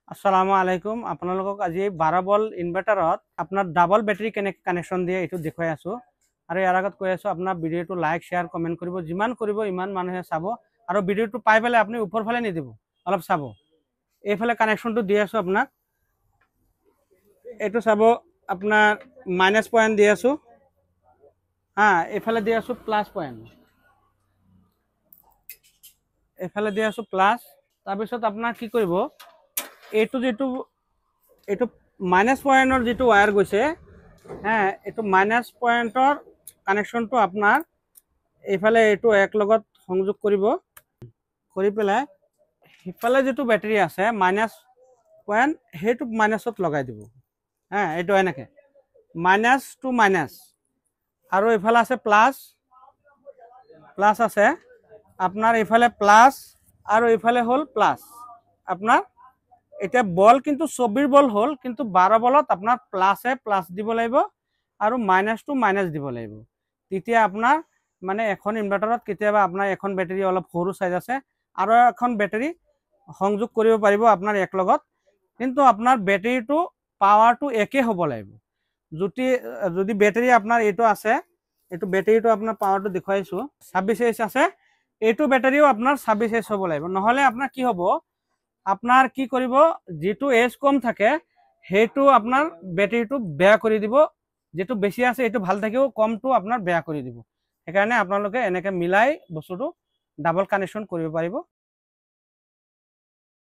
আসসালামু আলাইকুম আপোনালোকক আজি 12 ভোল্ট ইনভাৰ্টাৰত আপোনাৰ ডাবল বেটাৰী কেনেকৈ কানেকশ্যন দিয়ে এইটো দেখুৱাই আছোঁ আৰু ইয়াৰ আগত কৈ আছোঁ আপোনাৰ ভিডিঅ'টো লাইক শ্বেয়াৰ কমেণ্ট কৰিব যিমান কৰিব ইমান মানুহে চাব আৰু ভিডিঅ'টো পাই পেলাই আপুনি ওপৰ ফালে নিদিব অলপ চাব এইফালে কানেকশ্যনটো দি আছোঁ আপোনাক এইটো চাব আপোনাৰ মাইনাছ পইণ্ট দি আছোঁ হা এইফালে দি আছোঁ প্লাছ পইণ্ট এইফালে দি আছোঁ প্লাছ তাৰপিছত আপোনাৰ কি কৰিব এইটো এইটো মাইনাছ পইণ্টৰ যিটো ৱায়াৰ গৈছে হ্যাঁ এইটো মাইনাছ পইণ্টৰ কানেকশ্যনটো আপোনাৰ এইফালে এইটো এক লগত সংযোগ কৰিব কৰি পেলাই সিফালে যিটো বেটাৰী আছে মাইনাছ পইণ্ট সেইটো মাইনাছত লগাই দিব হ্যাঁ এইটো এনেকৈ মাইনাছ টু মাইনাছ আৰু এইফালে আছে প্লাছ প্লাছ আছে আপোনাৰ এইফালে প্লাছ আৰু এইফালে হ'ল প্লাছ আপোনাৰ এতিয়া বল কিন্তু 24 বল হ'ল কিন্তু 12 বলত আপোনাৰ প্লাছে প্লাছ দিব লাগিব আৰু মাইনাছ টু মাইনাছ দিব লাগিব তেতিয়া আপোনাৰ মানে এখন ইনভাৰ্টাৰত কেতিয়াবা আপোনাৰ এখন বেটাৰী অলপ সৰু সাইজ আছে আৰু এখন বেটাৰী সংযোগ কৰিব পাৰিব আপোনাৰ এক লগত কিন্তু আপোনাৰ বেটাৰীটো পাৱাৰটো একে হ'ব লাগিব যদি বেটাৰী আপোনাৰ এইটো আছে এইটো বেটাৰীটো আপোনাৰ পাৱাৰটো দেখুৱাইছো 26H আছে এইটো বেটাৰীও আপোনাৰ 26H হ'ব লাগিব নহলে আপোনাৰ কি হ'ব আপনাৰ কি কৰিব যেটো এজ কম থাকে হেতু আপনাৰ ব্যাটাৰিটো বেয়া কৰি দিব যেটো বেশি আছে এটো ভাল থাকিও কমটো আপনাৰ বেয়া কৰি দিব সেইকাৰণে আপোনালোকে এনেকে মিলাই বস্তুটো ডাবল কানেকশন কৰিব পাৰিব